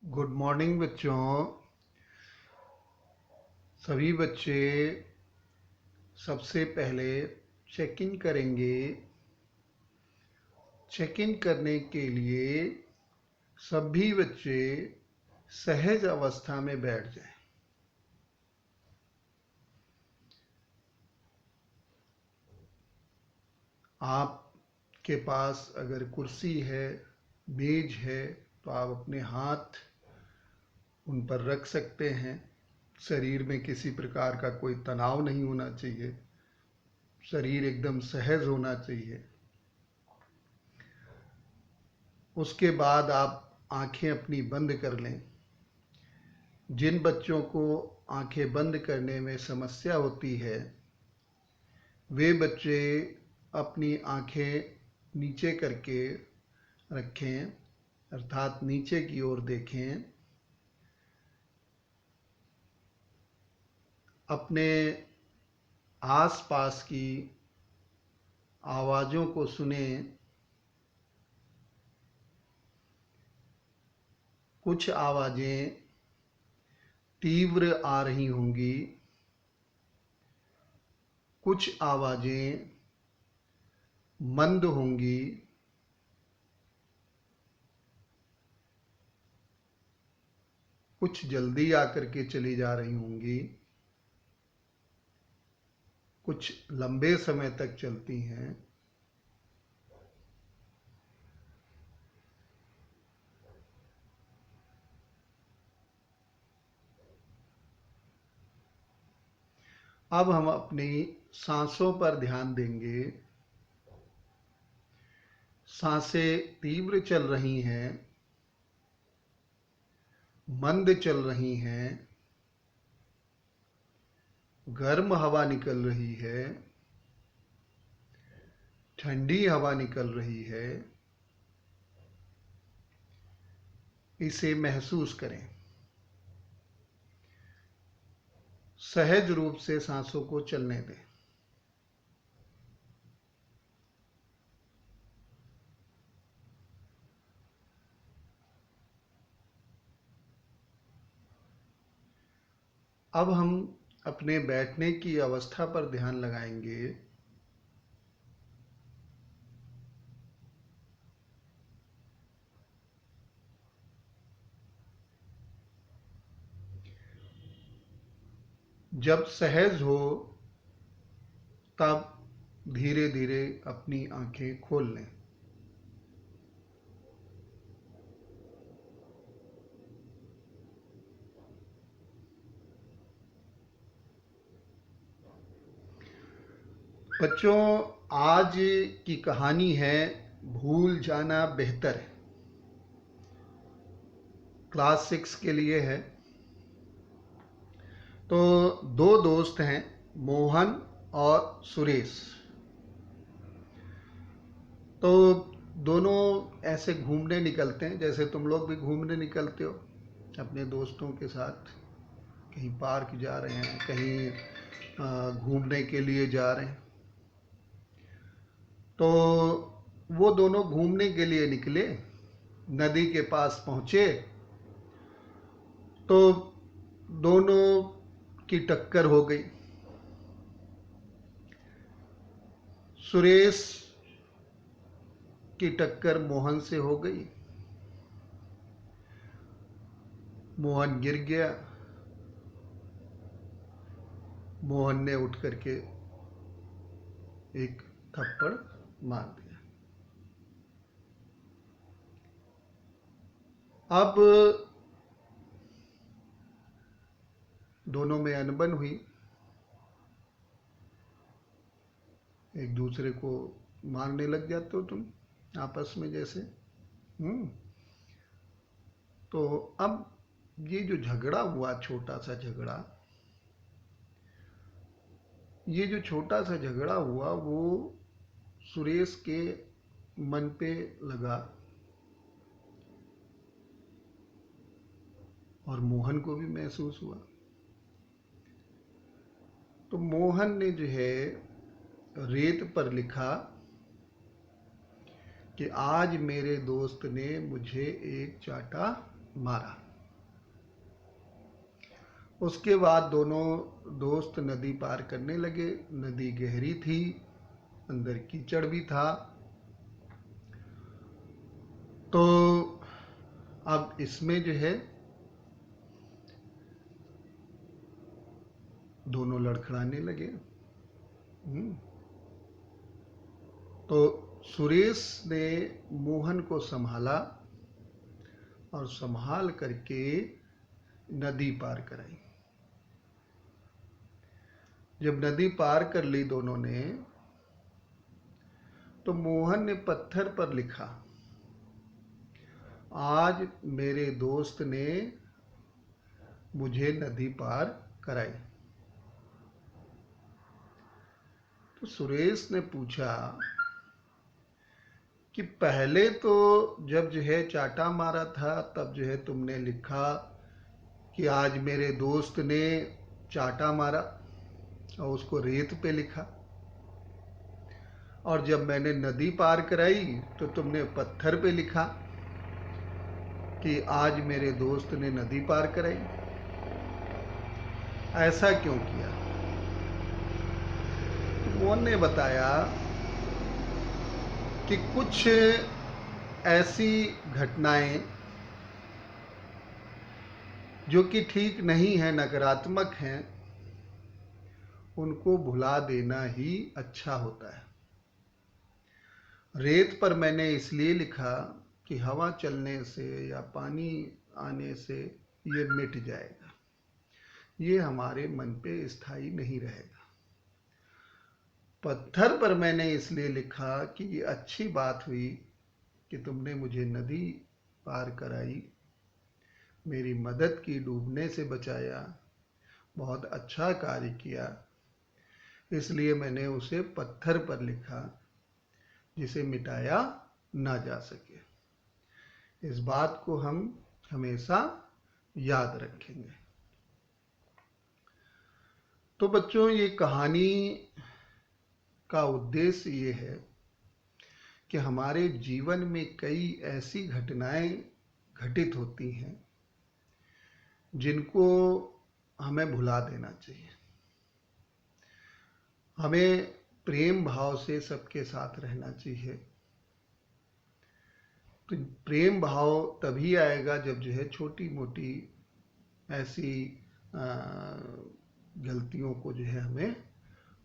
Good morning बच्चों। सभी बच्चे सबसे पहले चेक इन करेंगे। चेक इन करने के लिए सभी बच्चे सहज अवस्था में बैठ जाएं। आपके पास अगर कुर्सी है, मेज है, तो आप अपने हाथ उन पर रख सकते हैं। शरीर में किसी प्रकार का कोई तनाव नहीं होना चाहिए। शरीर एकदम सहज होना चाहिए। उसके बाद आप आंखें अपनी बंद कर लें। जिन बच्चों को आंखें बंद करने में समस्या होती है, वे बच्चे अपनी आंखें नीचे करके रखें, अर्थात नीचे की ओर देखें। अपने आसपास की आवाज़ों को सुनें। कुछ आवाज़ें तीव्र आ रही होंगी, कुछ आवाज़ें मंद होंगी, कुछ जल्दी आकर के चली जा रही होंगी, कुछ लंबे समय तक चलती हैं। अब हम अपनी सांसों पर ध्यान देंगे। सांसें तीव्र चल रही हैं, मंद चल रही हैं, गर्म हवा निकल रही है, ठंडी हवा निकल रही है। इसे महसूस करें। सहज रूप से सांसों को चलने दें। अब हम अपने बैठने की अवस्था पर ध्यान लगाएंगे। जब सहज हो तब धीरे धीरे अपनी आंखें खोल लें। बच्चों, आज की कहानी है भूल जाना बेहतर है। क्लास 6 के लिए है। तो दो दोस्त हैं, मोहन और सुरेश। तो दोनों ऐसे घूमने निकलते हैं जैसे तुम लोग भी घूमने निकलते हो अपने दोस्तों के साथ। कहीं पार्क जा रहे हैं, कहीं घूमने के लिए जा रहे हैं। तो वो दोनों घूमने के लिए निकले, नदी के पास पहुंचे तो दोनों की टक्कर हो गई। सुरेश की टक्कर मोहन से हो गई। मोहन गिर गया। मोहन ने उठ करके एक थप्पड़ मार दिया। अब दोनों में अनबन हुई। एक दूसरे को मारने लग जाते हो तुम आपस में जैसे। तो अब ये जो झगड़ा हुआ, छोटा सा झगड़ा, ये जो छोटा सा झगड़ा हुआ वो सुरेश के मन पे लगा और मोहन को भी महसूस हुआ। तो मोहन ने जो है रेत पर लिखा कि आज मेरे दोस्त ने मुझे एक चांटा मारा। उसके बाद दोनों दोस्त नदी पार करने लगे। नदी गहरी थी, अंदर कीचड़ भी था। तो अब इसमें जो है दोनों लड़खड़ाने लगे। तो सुरेश ने मोहन को संभाला और संभाल करके नदी पार कराई। जब नदी पार कर ली दोनों ने, तो मोहन ने पत्थर पर लिखा, आज मेरे दोस्त ने मुझे नदी पार कराई। तो सुरेश ने पूछा कि पहले तो जब जो है चाटा मारा था, तब जो है तुमने लिखा कि आज मेरे दोस्त ने चाटा मारा और उसको रेत पे लिखा, और जब मैंने नदी पार कराई तो तुमने पत्थर पे लिखा कि आज मेरे दोस्त ने नदी पार कराई। ऐसा क्यों किया? तो मोहन ने बताया कि कुछ ऐसी घटनाएं जो कि ठीक नहीं है, नकारात्मक हैं, उनको भुला देना ही अच्छा होता है। रेत पर मैंने इसलिए लिखा कि हवा चलने से या पानी आने से ये मिट जाएगा, ये हमारे मन पे स्थायी नहीं रहेगा। पत्थर पर मैंने इसलिए लिखा कि ये अच्छी बात हुई कि तुमने मुझे नदी पार कराई, मेरी मदद की, डूबने से बचाया, बहुत अच्छा कार्य किया, इसलिए मैंने उसे पत्थर पर लिखा जिसे मिटाया ना जा सके। इस बात को हम हमेशा याद रखेंगे। तो बच्चों, ये कहानी का उद्देश्य ये है कि हमारे जीवन में कई ऐसी घटनाएं घटित होती हैं जिनको हमें भुला देना चाहिए। हमें प्रेम भाव से सबके साथ रहना चाहिए। तो प्रेम भाव तभी आएगा जब जो है छोटी मोटी ऐसी गलतियों को जो है हमें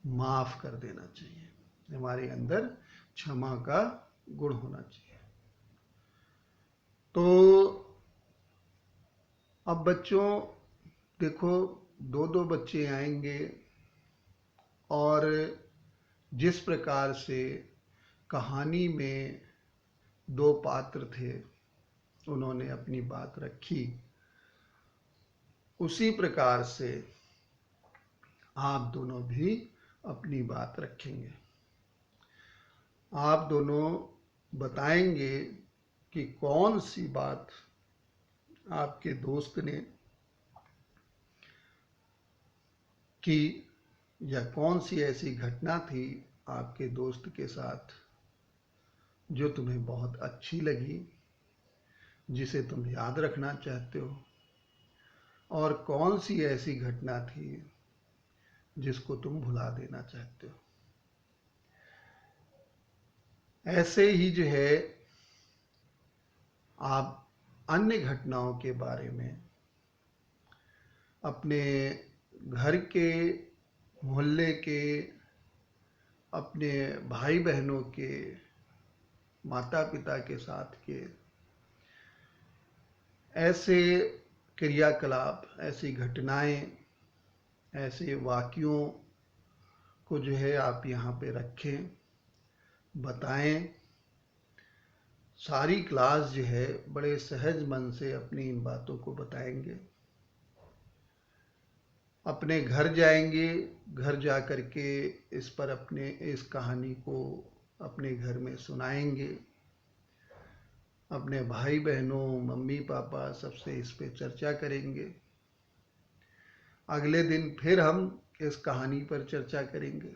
माफ कर देना चाहिए। हमारे अंदर क्षमा का गुण होना चाहिए। तो अब बच्चों देखो, दो दो बच्चे आएंगे और जिस प्रकार से कहानी में दो पात्र थे, उन्होंने अपनी बात रखी, उसी प्रकार से आप दोनों भी अपनी बात रखेंगे। आप दोनों बताएंगे कि कौन सी बात आपके दोस्त ने की या कौन सी ऐसी घटना थी आपके दोस्त के साथ जो तुम्हें बहुत अच्छी लगी, जिसे तुम याद रखना चाहते हो, और कौन सी ऐसी घटना थी जिसको तुम भुला देना चाहते हो। ऐसे ही जो है आप अन्य घटनाओं के बारे में अपने घर के, मोहल्ले के, अपने भाई बहनों के, माता पिता के साथ के ऐसे क्रियाकलाप, ऐसी घटनाएं, ऐसे वाक्यों को जो है आप यहाँ पे रखें, बताएं। सारी क्लास जो है बड़े सहज मन से अपनी इन बातों को बताएंगे। अपने घर जाएंगे, घर जा कर के इस पर अपने इस कहानी को अपने घर में सुनाएंगे। अपने भाई बहनों, मम्मी पापा सबसे इस पे चर्चा करेंगे। अगले दिन फिर हम इस कहानी पर चर्चा करेंगे।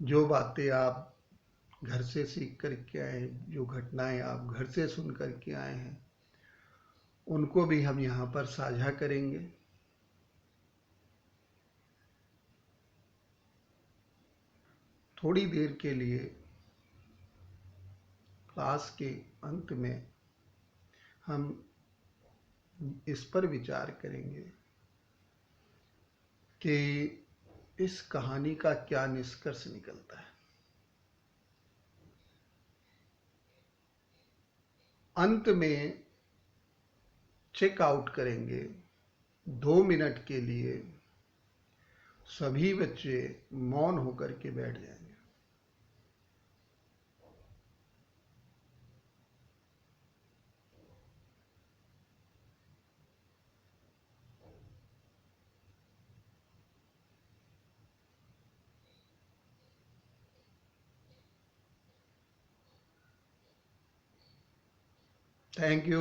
जो बातें आप घर से सीख कर के आए, जो घटनाएं आप घर से सुन कर के आए हैं, उनको भी हम यहाँ पर साझा करेंगे। थोड़ी देर के लिए क्लास के अंत में हम इस पर विचार करेंगे कि इस कहानी का क्या निष्कर्ष निकलता है। अंत में चेक आउट करेंगे। 2 मिनट के लिए सभी बच्चे मौन होकर के बैठ जाएंगे। Thank you.